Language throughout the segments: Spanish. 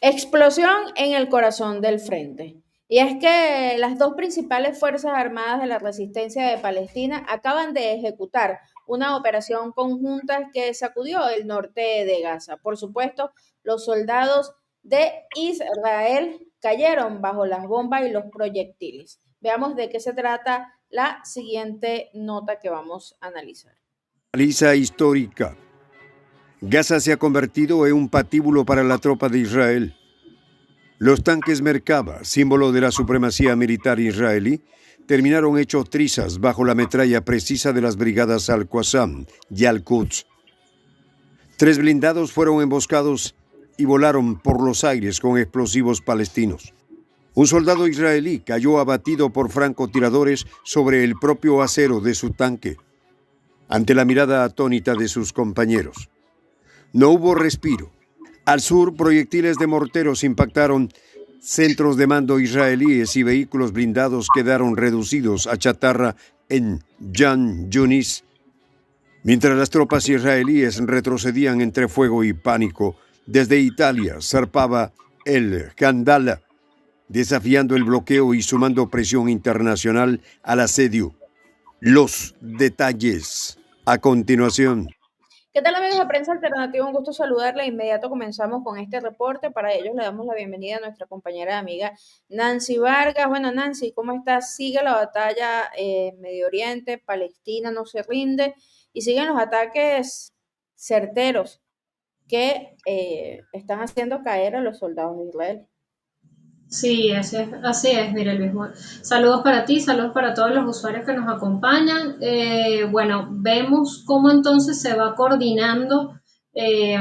Explosión en el corazón del frente. Y es que las dos principales fuerzas armadas de la resistencia de Palestina acaban de ejecutar una operación conjunta que sacudió el norte de Gaza. Por supuesto, los soldados de Israel cayeron bajo las bombas y los proyectiles. Veamos de qué se trata la siguiente nota que vamos a analizar. Paliza histórica. Gaza se ha convertido en un patíbulo para la tropa de Israel. Los tanques Merkava, símbolo de la supremacía militar israelí, terminaron hechos trizas bajo la metralla precisa de las brigadas Al-Qassam y Al-Quds. 3 blindados fueron emboscados y volaron por los aires con explosivos palestinos. Un soldado israelí cayó abatido por francotiradores sobre el propio acero de su tanque, ante la mirada atónita de sus compañeros. No hubo respiro. Al sur, proyectiles de morteros impactaron centros de mando israelíes y vehículos blindados quedaron reducidos a chatarra en Jan Yunis. Mientras las tropas israelíes retrocedían entre fuego y pánico, desde Italia zarpaba el Kandala, desafiando el bloqueo y sumando presión internacional al asedio. Los detalles a continuación. ¿Qué tal, amigos de Prensa Alternativa? Un gusto saludarle. De inmediato comenzamos con este reporte. Para ellos le damos la bienvenida a nuestra compañera y amiga Nancy Vargas. Bueno, Nancy, ¿cómo estás? Sigue la batalla en Medio Oriente, Palestina no se rinde y siguen los ataques certeros que están haciendo caer a los soldados de Israel. Sí, así es, mire Luis. Saludos para ti, saludos para todos los usuarios que nos acompañan. Bueno, vemos cómo entonces se va coordinando eh,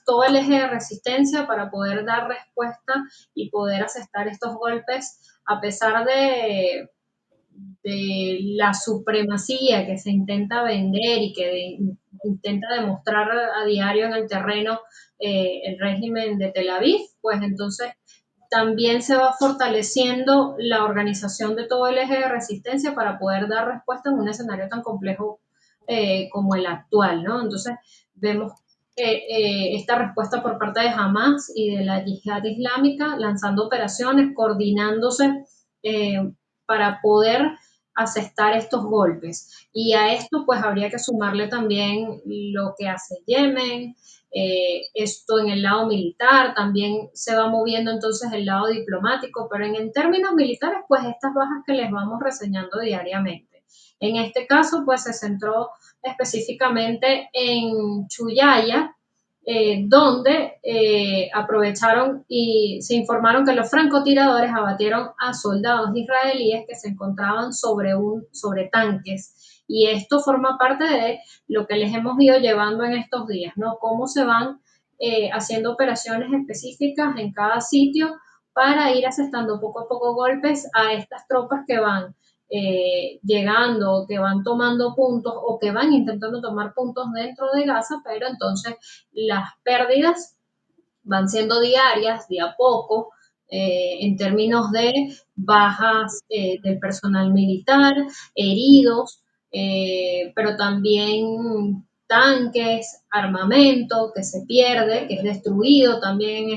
todo el eje de resistencia para poder dar respuesta y poder asestar estos golpes a pesar de la supremacía que se intenta vender y que intenta demostrar a diario en el terreno el régimen de Tel Aviv, pues entonces también se va fortaleciendo la organización de todo el eje de resistencia para poder dar respuesta en un escenario tan complejo como el actual, ¿no? Entonces vemos esta respuesta por parte de Hamas y de la Yihad Islámica lanzando operaciones, coordinándose para poder asestar estos golpes. Y a esto pues habría que sumarle también lo que hace Yemen, esto en el lado militar, también se va moviendo entonces el lado diplomático, pero en términos militares, pues estas bajas que les vamos reseñando diariamente. En este caso, pues se centró específicamente en Chuyaya, donde aprovecharon y se informaron que los francotiradores abatieron a soldados israelíes que se encontraban sobre tanques. Y esto forma parte de lo que les hemos ido llevando en estos días, ¿no? Cómo se van haciendo operaciones específicas en cada sitio para ir asestando poco a poco golpes a estas tropas que van llegando, que van tomando puntos o que van intentando tomar puntos dentro de Gaza, pero entonces las pérdidas van siendo diarias, de a poco, en términos de bajas del personal militar, heridos, pero también tanques, armamento que se pierde, que es destruido también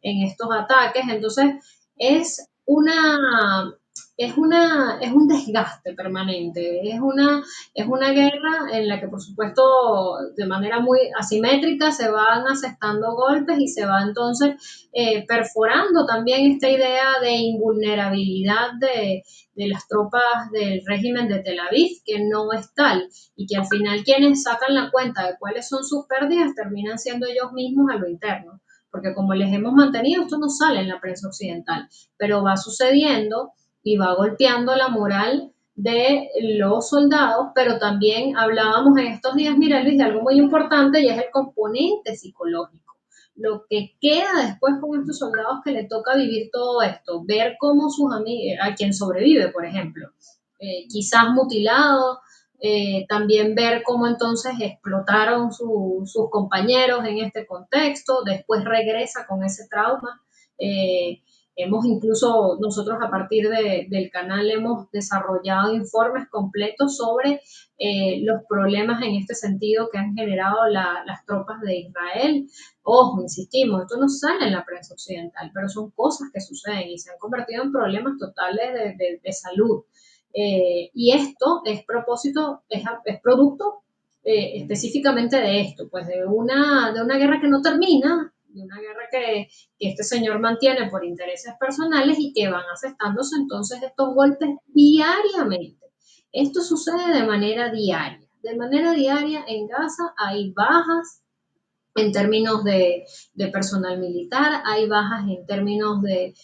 en estos ataques. Entonces, es una, es un desgaste permanente, es una guerra en la que, por supuesto, de manera muy asimétrica se van asestando golpes y se va entonces perforando también esta idea de invulnerabilidad de las tropas del régimen de Tel Aviv, que no es tal, y que al final quienes sacan la cuenta de cuáles son sus pérdidas terminan siendo ellos mismos a lo interno. Porque como les hemos mantenido, esto no sale en la prensa occidental, pero va sucediendo y va golpeando la moral de los soldados, pero también hablábamos en estos días, mira Luis, de algo muy importante y es el componente psicológico. Lo que queda después con estos soldados que le toca vivir todo esto, ver cómo sus amigos, a quien sobrevive, por ejemplo, quizás mutilado, también ver cómo entonces explotaron sus compañeros en este contexto, después regresa con ese trauma. Hemos incluso, nosotros a partir del canal hemos desarrollado informes completos sobre los problemas en este sentido que han generado las tropas de Israel. Ojo, insistimos, esto no sale en la prensa occidental, pero son cosas que suceden y se han convertido en problemas totales de salud. Y esto es propósito, es producto específicamente de esto, pues de una guerra que no termina, de una guerra que este señor mantiene por intereses personales y que van asestándose entonces estos golpes diariamente. Esto sucede de manera diaria. De manera diaria en Gaza hay bajas en términos de personal militar, hay bajas en términos de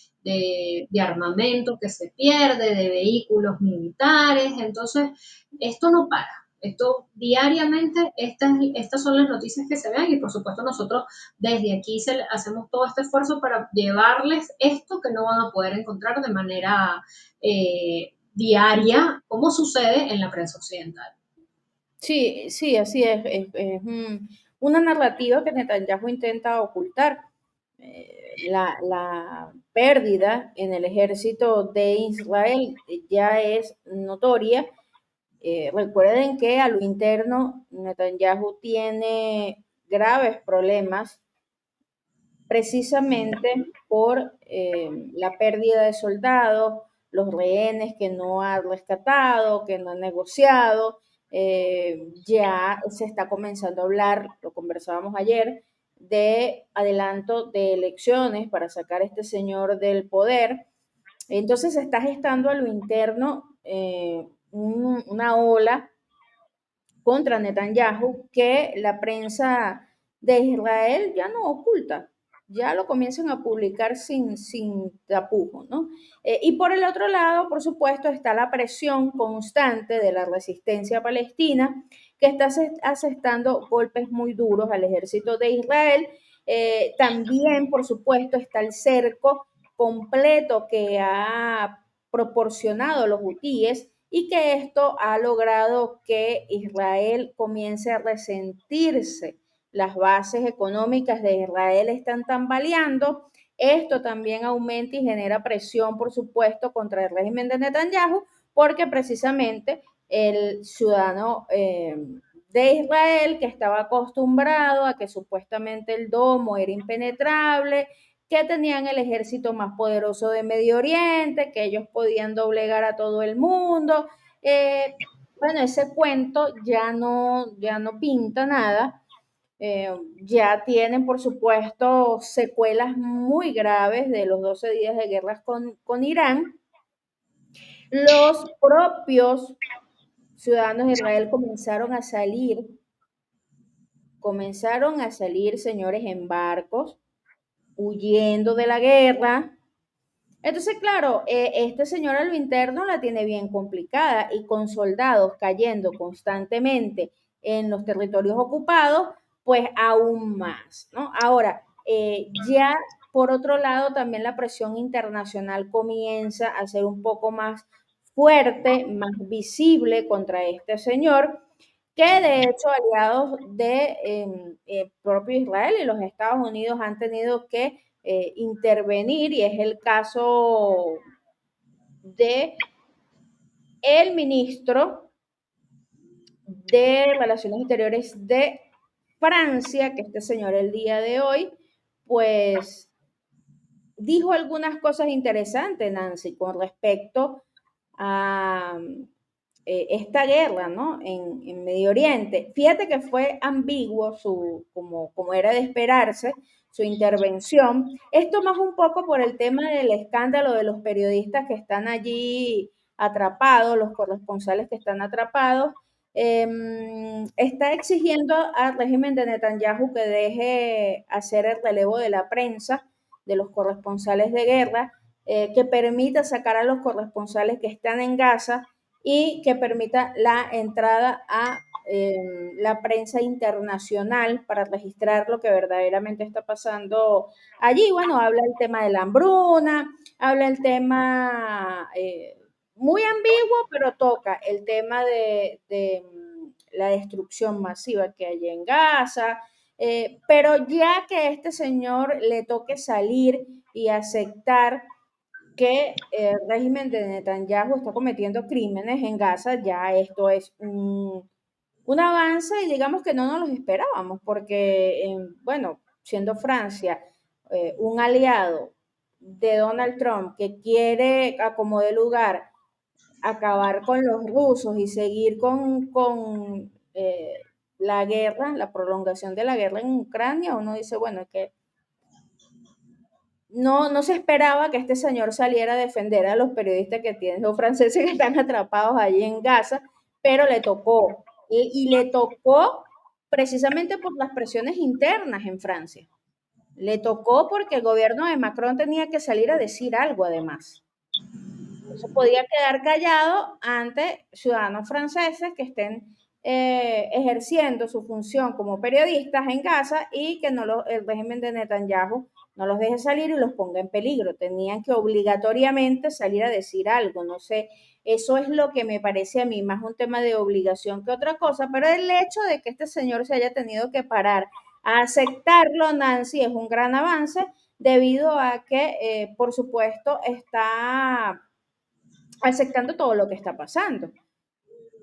armamento que se pierde, de vehículos militares, entonces esto no para. Esto diariamente, estas son las noticias que se ven y por supuesto nosotros desde aquí hacemos todo este esfuerzo para llevarles esto que no van a poder encontrar de manera diaria, como sucede en la prensa occidental. Sí, sí, así es una narrativa que Netanyahu intenta ocultar. La pérdida en el ejército de Israel ya es notoria. Recuerden que a lo interno Netanyahu tiene graves problemas precisamente por la pérdida de soldados, los rehenes que no ha rescatado, que no ha negociado. Ya se está comenzando a hablar, lo conversábamos ayer, de adelanto de elecciones para sacar a este señor del poder. Entonces se está gestando a lo interno una ola contra Netanyahu que la prensa de Israel ya no oculta, ya lo comienzan a publicar sin tapujos, ¿no? Y por el otro lado, por supuesto, está la presión constante de la resistencia palestina que está asestando golpes muy duros al ejército de Israel. También, por supuesto, está el cerco completo que ha proporcionado los hutíes y que esto ha logrado que Israel comience a resentirse. Las bases económicas de Israel están tambaleando. Esto también aumenta y genera presión, por supuesto, contra el régimen de Netanyahu, porque precisamente el ciudadano de Israel, que estaba acostumbrado a que supuestamente el domo era impenetrable, que tenían el ejército más poderoso de Medio Oriente, que ellos podían doblegar a todo el mundo. Bueno, ese cuento ya no pinta nada. Ya tienen, por supuesto, secuelas muy graves de los 12 días de guerras con Irán. Los propios ciudadanos de Israel comenzaron a salir, señores, en barcos, huyendo de la guerra. Entonces, claro, este señor a lo interno la tiene bien complicada y con soldados cayendo constantemente en los territorios ocupados, pues aún más, ¿no? Ahora, ya por otro lado, también la presión internacional comienza a ser un poco más fuerte, más visible contra este señor, que de hecho aliados de propio Israel y los Estados Unidos han tenido que intervenir y es el caso de el ministro de Relaciones Exteriores de Francia, que este señor el día de hoy, pues dijo algunas cosas interesantes, Nancy, con respecto a esta guerra, ¿no? En Medio Oriente. Fíjate que fue ambiguo como era de esperarse, su intervención. Esto más un poco por el tema del escándalo de los periodistas que están allí atrapados, los corresponsales que están atrapados. Está exigiendo al régimen de Netanyahu que deje hacer el relevo de la prensa, de los corresponsales de guerra, que permita sacar a los corresponsales que están en Gaza y que permita la entrada a la prensa internacional para registrar lo que verdaderamente está pasando allí. Bueno, habla el tema de la hambruna, habla el tema muy ambiguo, pero toca el tema de la destrucción masiva que hay en Gaza, pero ya que a este señor le toque salir y aceptar que el régimen de Netanyahu está cometiendo crímenes en Gaza. Ya esto es un avance y digamos que no nos los esperábamos, porque, bueno, siendo Francia un aliado de Donald Trump que quiere, a como de lugar, acabar con los rusos y seguir con la guerra, la prolongación de la guerra en Ucrania, uno dice, bueno, es que no se esperaba que este señor saliera a defender a los periodistas que tienen, los franceses que están atrapados allí en Gaza, pero le tocó. Y le tocó precisamente por las presiones internas en Francia. Le tocó porque el gobierno de Macron tenía que salir a decir algo además. No se podía quedar callado ante ciudadanos franceses que estén ejerciendo su función como periodistas en Gaza y que el régimen de Netanyahu no los deje salir y los ponga en peligro. Tenían que obligatoriamente salir a decir algo. No sé, eso es lo que me parece a mí más un tema de obligación que otra cosa, pero el hecho de que este señor se haya tenido que parar a aceptarlo, Nancy, es un gran avance debido a que, por supuesto, está aceptando todo lo que está pasando,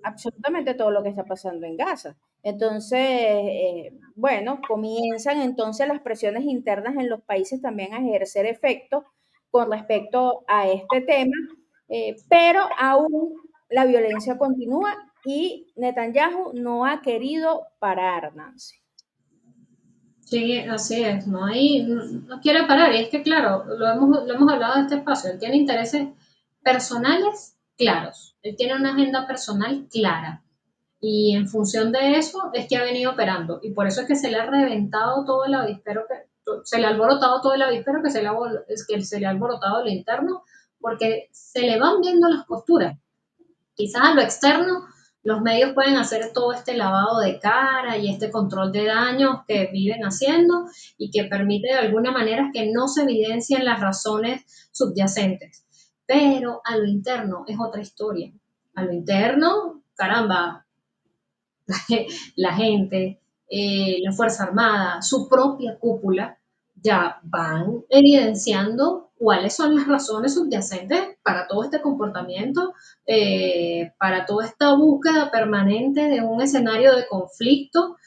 absolutamente todo lo que está pasando en Gaza. Entonces, bueno, comienzan entonces las presiones internas en los países también a ejercer efecto con respecto a este tema, pero aún la violencia continúa y Netanyahu no ha querido parar, Nancy. Sí, así es, no quiere parar. Y es que, claro, lo hemos hablado de este espacio, él tiene intereses personales claros, él tiene una agenda personal clara. Y en función de eso es que ha venido operando. Y por eso es que se le ha reventado todo el avispero, se le ha alborotado todo el avispero, que se le ha alborotado lo interno, porque se le van viendo las posturas. Quizás a lo externo los medios pueden hacer todo este lavado de cara y este control de daños que viven haciendo y que permite de alguna manera que no se evidencien las razones subyacentes. Pero a lo interno es otra historia. A lo interno, caramba, la gente, la Fuerza Armada, su propia cúpula, ya van evidenciando cuáles son las razones subyacentes para todo este comportamiento, para toda esta búsqueda permanente de un escenario de conflicto.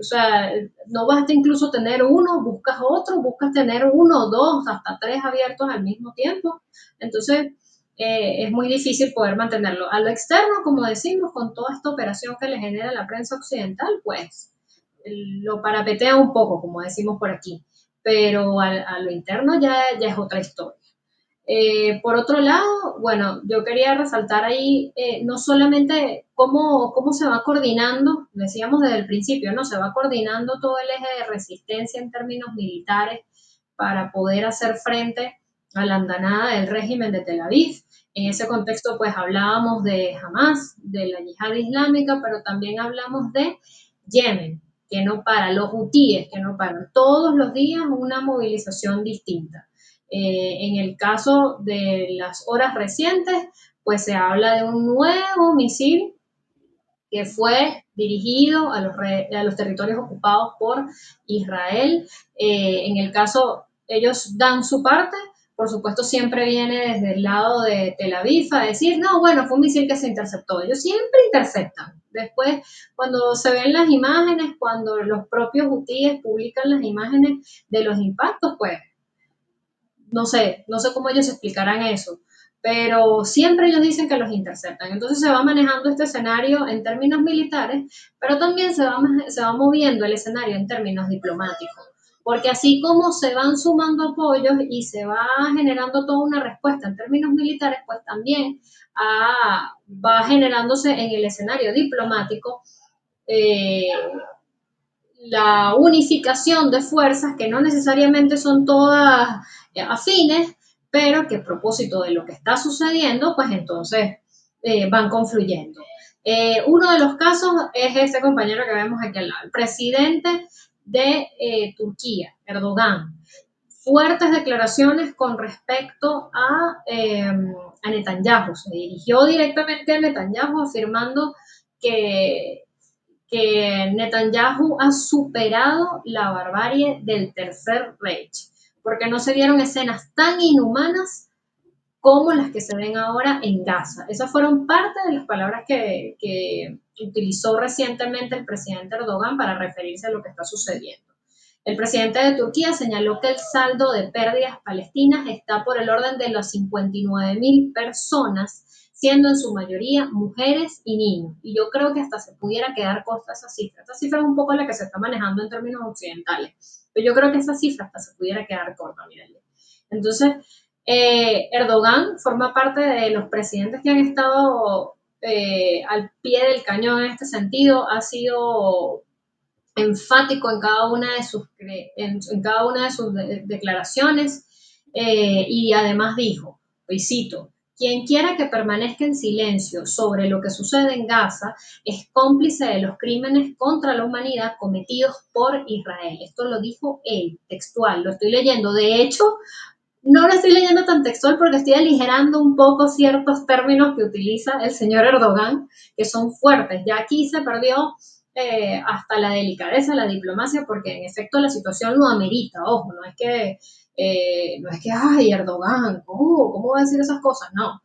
O sea, no basta incluso tener uno, buscas otro, buscas tener uno, dos, hasta tres abiertos al mismo tiempo. Entonces, es muy difícil poder mantenerlo. A lo externo, como decimos, con toda esta operación que le genera la prensa occidental, pues lo parapetea un poco, como decimos por aquí, pero a lo interno ya es otra historia. Por otro lado, bueno, yo quería resaltar ahí no solamente cómo se va coordinando, decíamos desde el principio, ¿no? Se va coordinando todo el eje de resistencia en términos militares para poder hacer frente a la andanada del régimen de Tel Aviv. En ese contexto, pues hablábamos de Hamas, de la yihad islámica, pero también hablamos de Yemen, que no para, los hutíes, que no paran todos los días una movilización distinta. En el caso de las horas recientes, pues se habla de un nuevo misil que fue dirigido a los territorios ocupados por Israel. En el caso, ellos dan su parte, por supuesto siempre viene desde el lado de Tel Aviv a decir, no, bueno, fue un misil que se interceptó. Ellos siempre interceptan. Después, cuando se ven las imágenes, cuando los propios hutíes publican las imágenes de los impactos, pues no sé cómo ellos explicarán eso, pero siempre ellos dicen que los interceptan. Entonces se va manejando este escenario en términos militares, pero también se va moviendo el escenario en términos diplomáticos. Porque así como se van sumando apoyos y se va generando toda una respuesta en términos militares, pues también va generándose en el escenario diplomático eh, la unificación de fuerzas que no necesariamente son todas afines, pero que a propósito de lo que está sucediendo, pues entonces van confluyendo. Uno de los casos es este compañero que vemos aquí al lado, el presidente de Turquía, Erdogan. Fuertes declaraciones con respecto a Netanyahu. Se dirigió directamente a Netanyahu afirmando que que Netanyahu ha superado la barbarie del Tercer Reich, porque no se dieron escenas tan inhumanas como las que se ven ahora en Gaza. Esas fueron parte de las palabras que utilizó recientemente el presidente Erdogan para referirse a lo que está sucediendo. El presidente de Turquía señaló que el saldo de pérdidas palestinas está por el orden de las 59.000 personas, siendo en su mayoría mujeres y niños. Y yo creo que hasta se pudiera quedar corta esa cifra. Esta cifra es un poco la que se está manejando en términos occidentales, pero yo creo que esa cifra hasta se pudiera quedar corta, mírenle. Entonces, Erdogan forma parte de los presidentes que han estado al pie del cañón en este sentido, ha sido enfático en cada una de sus, en cada una de sus declaraciones y además dijo, y cito, quien quiera que permanezca en silencio sobre lo que sucede en Gaza es cómplice de los crímenes contra la humanidad cometidos por Israel. Esto lo dijo él, textual, lo estoy leyendo. De hecho, no lo estoy leyendo tan textual porque estoy aligerando un poco ciertos términos que utiliza el señor Erdogan, que son fuertes. Ya aquí se perdió hasta la delicadeza, la diplomacia, porque en efecto la situación lo amerita. Ojo, no es que ay, Erdogan, ¿cómo va a decir esas cosas? No,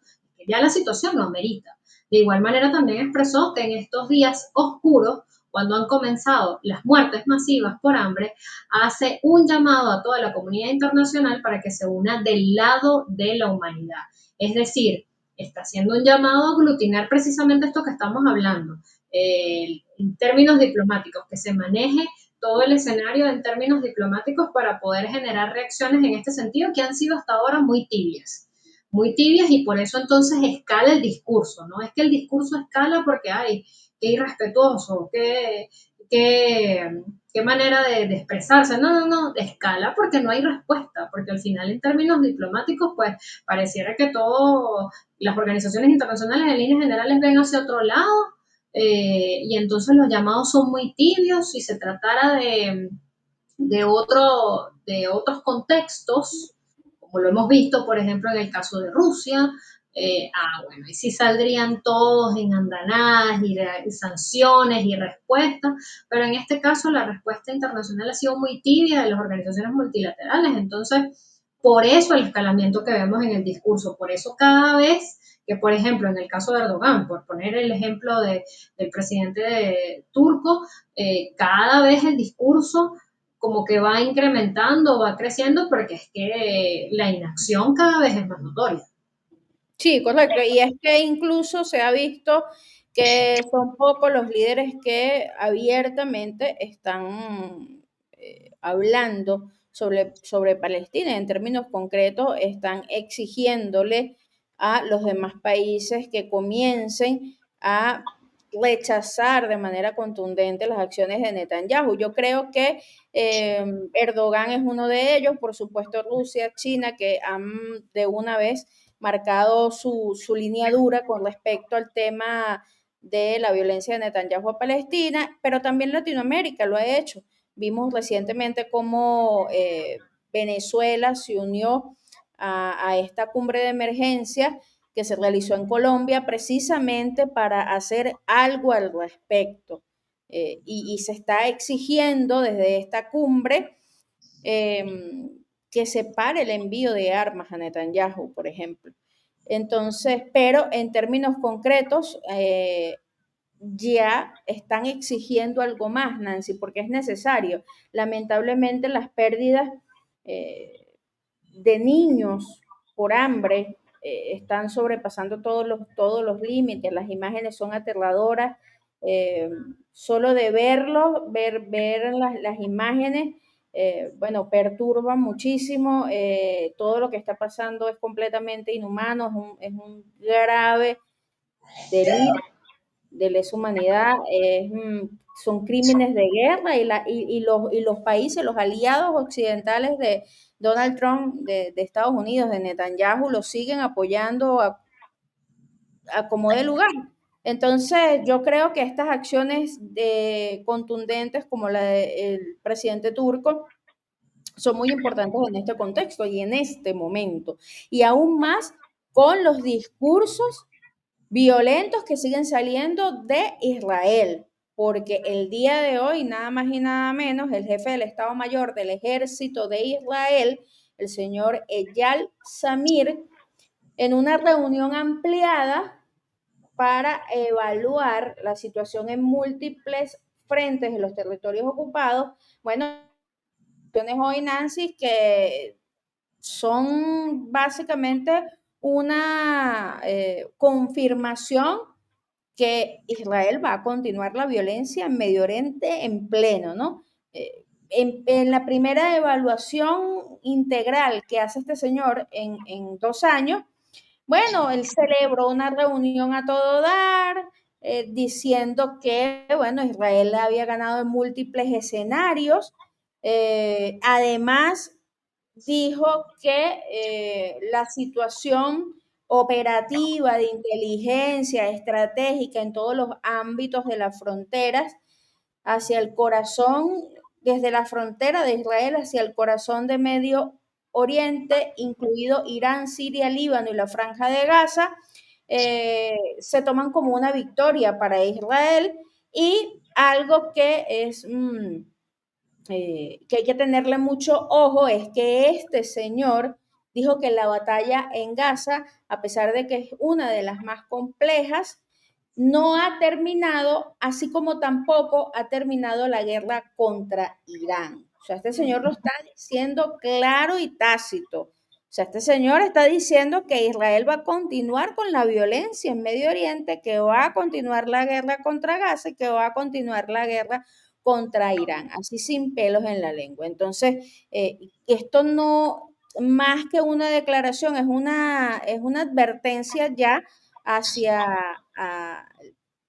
ya la situación lo amerita. De igual manera también expresó que en estos días oscuros, cuando han comenzado las muertes masivas por hambre, hace un llamado a toda la comunidad internacional para que se una del lado de la humanidad. Es decir, está haciendo un llamado a aglutinar precisamente esto que estamos hablando, en términos diplomáticos, que se maneje todo el escenario en términos diplomáticos para poder generar reacciones en este sentido que han sido hasta ahora muy tibias y por eso entonces escala el discurso, no es que el discurso escala porque hay qué irrespetuoso, qué manera de expresarse. No, escala porque no hay respuesta, porque al final en términos diplomáticos, pues pareciera que todo, las organizaciones internacionales en líneas generales ven hacia otro lado y entonces los llamados son muy tibios. Si se tratara de otros contextos, como lo hemos visto, por ejemplo, en el caso de Rusia, bueno, y sí saldrían todos en andanadas y sanciones y respuestas, pero en este caso la respuesta internacional ha sido muy tibia de las organizaciones multilaterales, entonces, por eso el escalamiento que vemos en el discurso, por eso cada vez que, por ejemplo, en el caso de Erdogan, por poner el ejemplo del presidente turco, cada vez el discurso como que va incrementando, va creciendo, porque es que la inacción cada vez es más notoria. Sí, correcto. Y es que incluso se ha visto que son pocos los líderes que abiertamente están hablando sobre Palestina. En términos concretos, están exigiéndole a los demás países que comiencen a rechazar de manera contundente las acciones de Netanyahu. Yo creo que Erdogan es uno de ellos, por supuesto Rusia, China, que han de una vez marcado su línea dura con respecto al tema de la violencia de Netanyahu a Palestina, pero también Latinoamérica lo ha hecho. Vimos recientemente cómo Venezuela se unió a esta cumbre de emergencia que se realizó en Colombia precisamente para hacer algo al respecto. Y se está exigiendo desde esta cumbre que se pare el envío de armas a Netanyahu, por ejemplo. Entonces, pero en términos concretos, ya están exigiendo algo más, Nancy, porque es necesario. Lamentablemente las pérdidas de niños por hambre están sobrepasando todos los límites, las imágenes son aterradoras, solo de verlo, ver las imágenes, bueno, perturba muchísimo, todo lo que está pasando es completamente inhumano, es un grave delito de lesa humanidad, son crímenes de guerra y los países, los aliados occidentales de Donald Trump, de Estados Unidos, de Netanyahu, lo siguen apoyando a como de lugar. Entonces, yo creo que estas acciones contundentes como la del presidente turco son muy importantes en este contexto y en este momento. Y aún más con los discursos violentos que siguen saliendo de Israel, porque el día de hoy, nada más y nada menos, el jefe del Estado Mayor del Ejército de Israel, el señor Eyal Samir, en una reunión ampliada para evaluar la situación en múltiples frentes de los territorios ocupados. Bueno, hoy, Nancy, que son básicamente una confirmación que Israel va a continuar la violencia en Medio Oriente en pleno, ¿no? En la primera evaluación integral que hace este señor en 2 años, bueno, él celebró una reunión a todo dar, diciendo que, bueno, Israel había ganado en múltiples escenarios. Además, dijo que la situación operativa de inteligencia estratégica en todos los ámbitos de las fronteras hacia el corazón, desde la frontera de Israel hacia el corazón de Medio Oriente, incluido Irán, Siria, Líbano y la Franja de Gaza, se toman como una victoria para Israel y algo que es que hay que tenerle mucho ojo es que este señor dijo que la batalla en Gaza, a pesar de que es una de las más complejas, no ha terminado, así como tampoco ha terminado la guerra contra Irán. O sea, este señor lo está diciendo claro y tácito. O sea, este señor está diciendo que Israel va a continuar con la violencia en Medio Oriente, que va a continuar la guerra contra Gaza y que va a continuar la guerra contra Irán, así sin pelos en la lengua. Entonces, esto no, más que una declaración, es una advertencia ya hacia, a,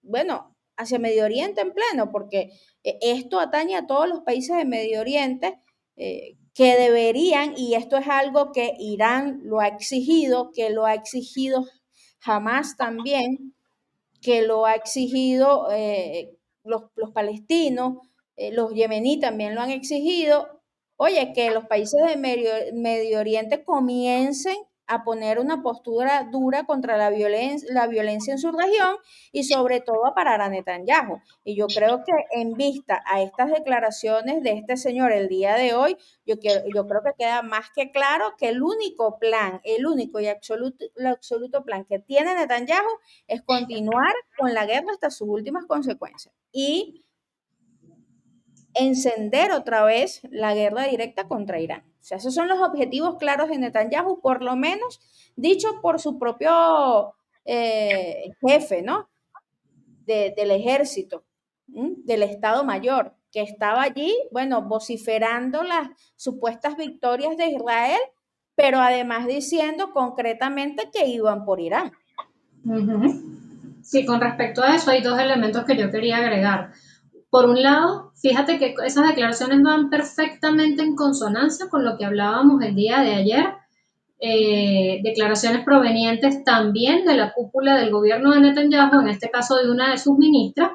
bueno, hacia Medio Oriente en pleno, porque esto atañe a todos los países de Medio Oriente que deberían, y esto es algo que Irán lo ha exigido, que lo ha exigido jamás también, que lo ha exigido los palestinos, los yemení también lo han exigido. Oye, que los países de Medio Oriente comiencen a poner una postura dura contra la violencia en su región y sobre todo a parar a Netanyahu. Y yo creo que en vista a estas declaraciones de este señor el día de hoy, yo creo que queda más que claro que el único plan, el único y el absoluto plan que tiene Netanyahu es continuar con la guerra hasta sus últimas consecuencias y encender otra vez la guerra directa contra Irán. O sea, esos son los objetivos claros de Netanyahu, por lo menos dicho por su propio jefe, ¿no? Del ejército, del Estado Mayor, que estaba allí, bueno, vociferando las supuestas victorias de Israel, pero además diciendo concretamente que iban por Irán. Sí, con respecto a eso hay dos elementos que yo quería agregar. Por un lado, fíjate que esas declaraciones van perfectamente en consonancia con lo que hablábamos el día de ayer, declaraciones provenientes también de la cúpula del gobierno de Netanyahu, en este caso de una de sus ministras,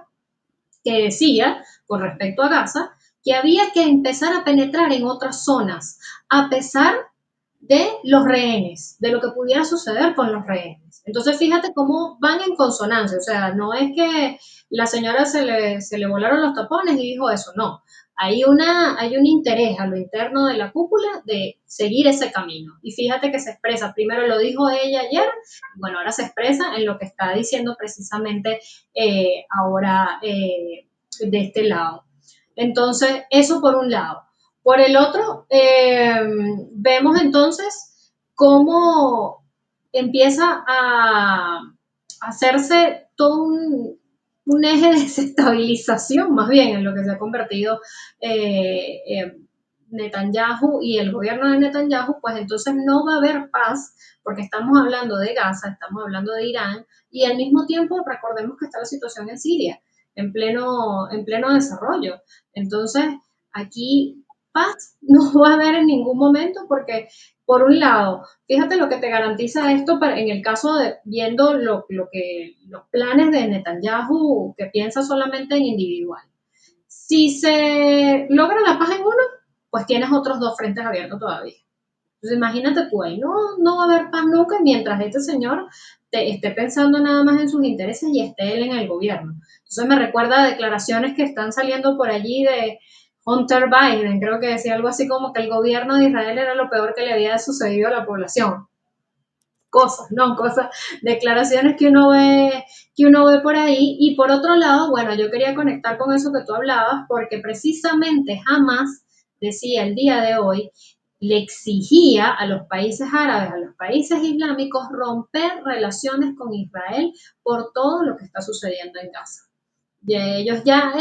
que decía, con respecto a Gaza, que había que empezar a penetrar en otras zonas, a pesar de los rehenes, de lo que pudiera suceder con los rehenes. Entonces, fíjate cómo van en consonancia, o sea, no es que la señora se le volaron los tapones y dijo eso, no. Hay un interés a lo interno de la cúpula de seguir ese camino. Y fíjate que se expresa, primero lo dijo ella ayer, bueno, ahora se expresa en lo que está diciendo precisamente ahora de este lado. Entonces, eso por un lado. Por el otro, vemos entonces cómo empieza a hacerse todo un eje de desestabilización, más bien, en lo que se ha convertido Netanyahu y el gobierno de Netanyahu, pues entonces no va a haber paz, porque estamos hablando de Gaza, estamos hablando de Irán, y al mismo tiempo recordemos que está la situación en Siria, en pleno desarrollo. Entonces, aquí paz no va a haber en ningún momento porque, por un lado, fíjate lo que te garantiza esto en el caso de viendo lo que los planes de Netanyahu, que piensa solamente en individual. Si se logra la paz en uno, pues tienes otros dos frentes abiertos todavía. Entonces imagínate tú ahí, no va a haber paz nunca mientras este señor esté pensando nada más en sus intereses y esté él en el gobierno. Entonces me recuerda a declaraciones que están saliendo por allí de Hunter Biden, creo que decía algo así como que el gobierno de Israel era lo peor que le había sucedido a la población. cosas, ¿no? Cosas, declaraciones que uno ve por ahí. Y por otro lado, bueno, yo quería conectar con eso que tú hablabas, porque precisamente jamás decía el día de hoy, le exigía a los países árabes, a los países islámicos, romper relaciones con Israel por todo lo que está sucediendo en Gaza. Ya ellos ya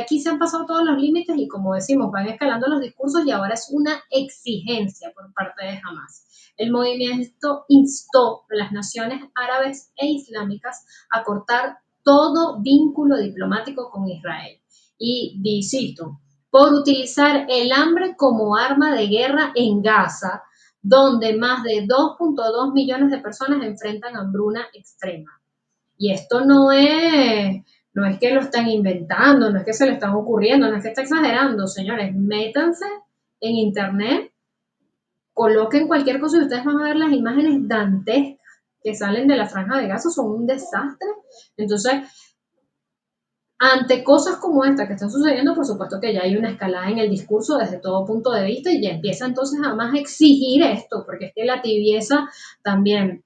aquí se han pasado todos los límites y como decimos, van escalando los discursos y ahora es una exigencia por parte de Hamas. El movimiento instó a las naciones árabes e islámicas a cortar todo vínculo diplomático con Israel. Y cito, por utilizar el hambre como arma de guerra en Gaza, donde más de 2.2 millones de personas enfrentan hambruna extrema. Y esto no es que lo están inventando, no es que se le están ocurriendo, no es que está exagerando, señores, métanse en internet, coloquen cualquier cosa y ustedes van a ver las imágenes dantescas que salen de la franja de Gaza, son un desastre. Entonces, ante cosas como esta que están sucediendo, por supuesto que ya hay una escalada en el discurso desde todo punto de vista y ya empieza entonces a más exigir esto, porque es que la tibieza también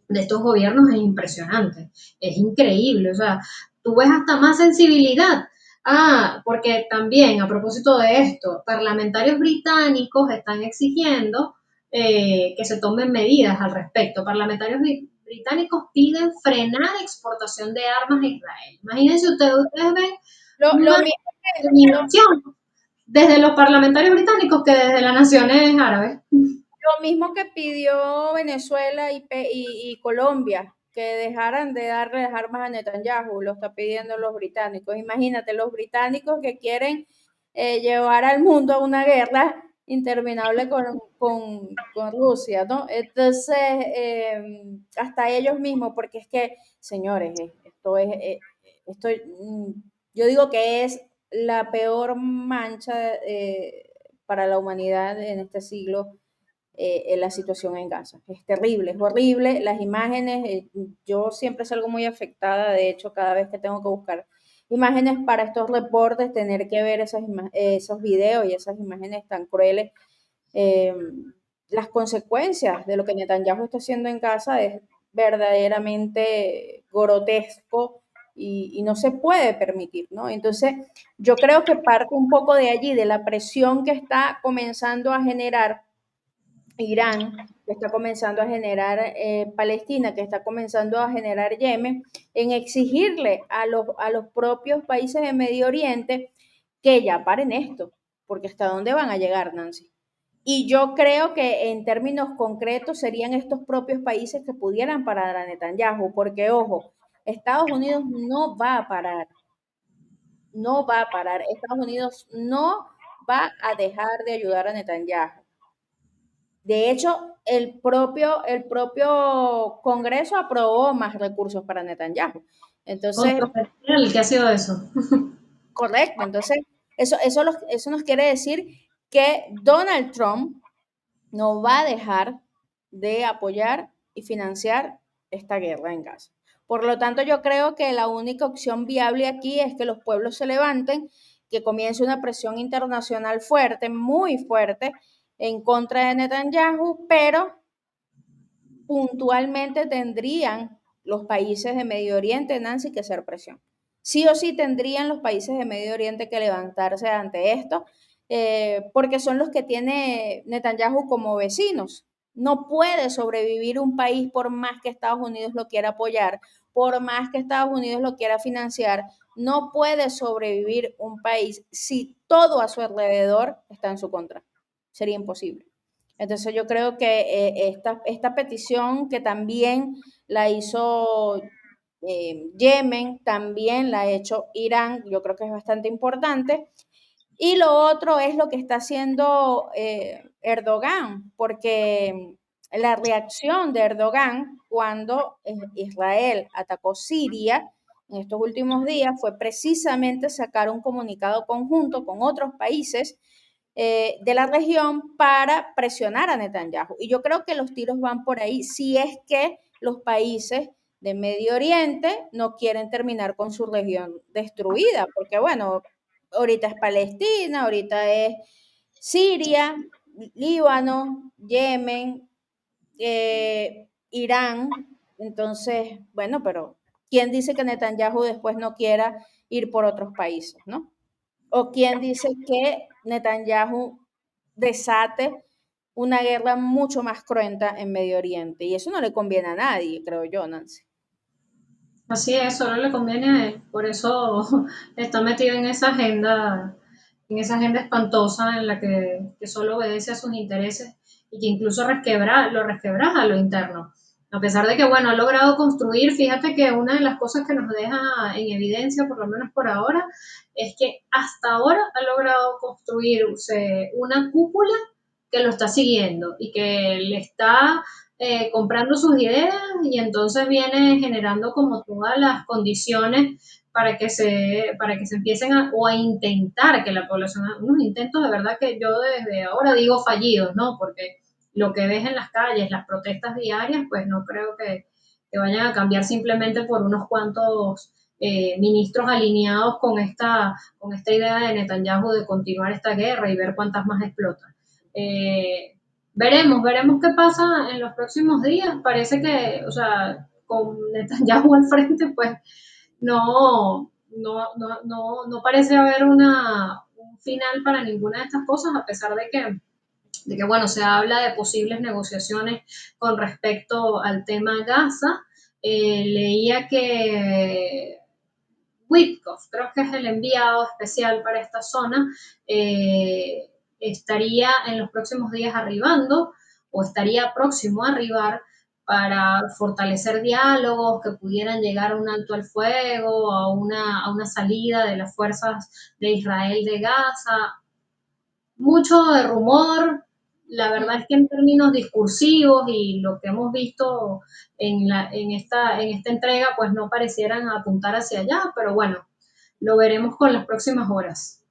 de estos gobiernos es impresionante, es increíble, o sea, tú ves hasta más sensibilidad. Ah, porque también a propósito de esto, parlamentarios británicos están exigiendo que se tomen medidas al respecto. Parlamentarios británicos piden frenar exportación de armas a Israel. Imagínense ustedes ven Lo más mismo lo, determinación desde los parlamentarios británicos que desde las naciones árabes. lo mismo que pidió Venezuela y Colombia, que dejaran de darle las armas a Netanyahu, lo está pidiendo los británicos. Imagínate, los británicos que quieren llevar al mundo a una guerra interminable con Rusia, ¿no? Entonces, hasta ellos mismos, porque es que, señores, esto, yo digo que es la peor mancha para la humanidad en este siglo, en la situación en Gaza. Es terrible, es horrible. Las imágenes, yo siempre salgo muy afectada, de hecho, cada vez que tengo que buscar imágenes para estos reportes, tener que ver esos videos y esas imágenes tan crueles. Eh, las consecuencias de lo que Netanyahu está haciendo en Gaza es verdaderamente grotesco y no se puede permitir, ¿no? Entonces, yo creo que parte un poco de allí, de la presión que está comenzando a generar Irán, que está comenzando a generar Palestina, que está comenzando a generar Yemen, en exigirle a los propios países de Medio Oriente que ya paren esto, porque hasta dónde van a llegar, Nancy. Y yo creo que en términos concretos serían estos propios países que pudieran parar a Netanyahu, porque ojo, Estados Unidos no va a parar, no va a parar. Estados Unidos no va a dejar de ayudar a Netanyahu. De hecho, el propio Congreso aprobó más recursos para Netanyahu. Entonces, Controversial, ¿qué ha sido eso? correcto. Entonces, eso nos quiere decir que Donald Trump no va a dejar de apoyar y financiar esta guerra en Gaza. Por lo tanto, yo creo que la única opción viable aquí es que los pueblos se levanten, que comience una presión internacional fuerte, muy fuerte, en contra de Netanyahu, pero puntualmente tendrían los países de Medio Oriente, Nancy, que hacer presión. Sí o sí tendrían los países de Medio Oriente que levantarse ante esto, porque son los que tiene Netanyahu como vecinos. No puede sobrevivir un país por más que Estados Unidos lo quiera apoyar, por más que Estados Unidos lo quiera financiar. No puede sobrevivir un país si todo a su alrededor está en su contra. Sería imposible. Entonces yo creo que esta petición que también la hizo Yemen, también la ha hecho Irán, yo creo que es bastante importante. Y lo otro es lo que está haciendo Erdogan, porque la reacción de Erdogan cuando Israel atacó Siria en estos últimos días fue precisamente sacar un comunicado conjunto con otros países de la región para presionar a Netanyahu. Y yo creo que los tiros van por ahí, si es que los países de Medio Oriente no quieren terminar con su región destruida, porque bueno, ahorita es Palestina, ahorita es Siria, Líbano, Yemen, Irán. Entonces, bueno, pero ¿quién dice que Netanyahu después no quiera ir por otros países, no? ¿O quién dice que Netanyahu desate una guerra mucho más cruenta en Medio Oriente? Y eso no le conviene a nadie, creo yo, Nancy. Así es, solo le conviene a él, por eso está metido en esa agenda espantosa en la que solo obedece a sus intereses y que incluso lo resquebraja a lo interno. A pesar de que, bueno, ha logrado construir, fíjate que una de las cosas que nos deja en evidencia, por lo menos por ahora, es que hasta ahora ha logrado construirse una cúpula que lo está siguiendo y que le está comprando sus ideas y entonces viene generando como todas las condiciones para que se empiecen o a intentar que la población, unos intentos de verdad que yo desde ahora digo fallidos, ¿no? Porque lo que ves en las calles, las protestas diarias, pues no creo que vayan a cambiar simplemente por unos cuantos ministros alineados con esta idea de Netanyahu de continuar esta guerra y ver cuántas más explotan. Veremos qué pasa en los próximos días. Parece que, o sea, con Netanyahu al frente, pues no parece haber un final para ninguna de estas cosas, a pesar de que, bueno, se habla de posibles negociaciones con respecto al tema Gaza. Leía que Witkoff, creo que es el enviado especial para esta zona, estaría en los próximos días arribando o estaría próximo a arribar para fortalecer diálogos que pudieran llegar a un alto al fuego, a una salida de las fuerzas de Israel de Gaza. Mucho de rumor, la verdad es que en términos discursivos y lo que hemos visto en esta entrega, pues no parecieran apuntar hacia allá, pero bueno, lo veremos con las próximas horas.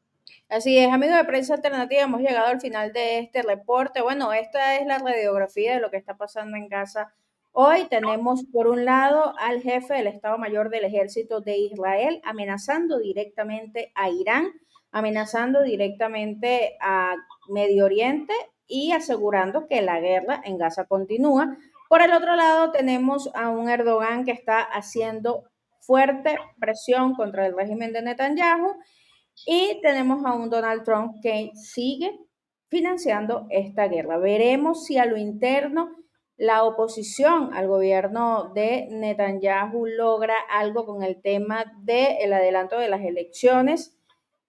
Así es, amigos de Prensa Alternativa, hemos llegado al final de este reporte. Bueno, esta es la radiografía de lo que está pasando en Gaza. Hoy tenemos, por un lado, al jefe del Estado Mayor del Ejército de Israel amenazando directamente a Irán, amenazando directamente a Medio Oriente y asegurando que la guerra en Gaza continúa. Por el otro lado, tenemos a un Erdogan que está haciendo fuerte presión contra el régimen de Netanyahu y tenemos a un Donald Trump que sigue financiando esta guerra. Veremos si a lo interno la oposición al gobierno de Netanyahu logra algo con el tema del adelanto de las elecciones.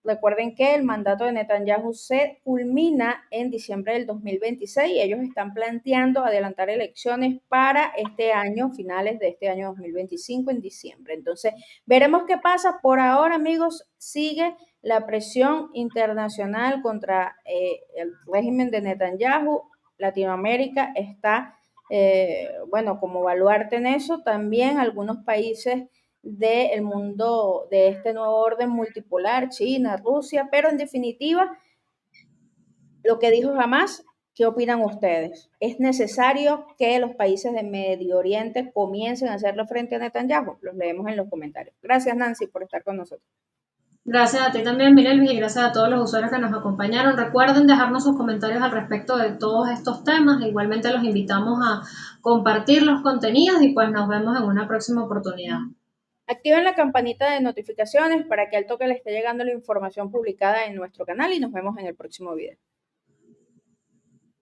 Recuerden que el mandato de Netanyahu se culmina en diciembre del 2026 y ellos están planteando adelantar elecciones para este año, finales de este año 2025 en diciembre. Entonces, veremos qué pasa. Por ahora, amigos, sigue la presión internacional contra el régimen de Netanyahu. Latinoamérica está, bueno, como baluarte en eso. También algunos países del mundo de este nuevo orden multipolar, China, Rusia, pero en definitiva, lo que dijo Hamas, ¿qué opinan ustedes? ¿Es necesario que los países de Medio Oriente comiencen a hacerle frente a Netanyahu? Los leemos en los comentarios. Gracias, Nancy, por estar con nosotros. Gracias a ti también, Mirelvis, y gracias a todos los usuarios que nos acompañaron. Recuerden dejarnos sus comentarios al respecto de todos estos temas. Igualmente los invitamos a compartir los contenidos y pues nos vemos en una próxima oportunidad. Activen la campanita de notificaciones para que al toque les esté llegando la información publicada en nuestro canal y nos vemos en el próximo video.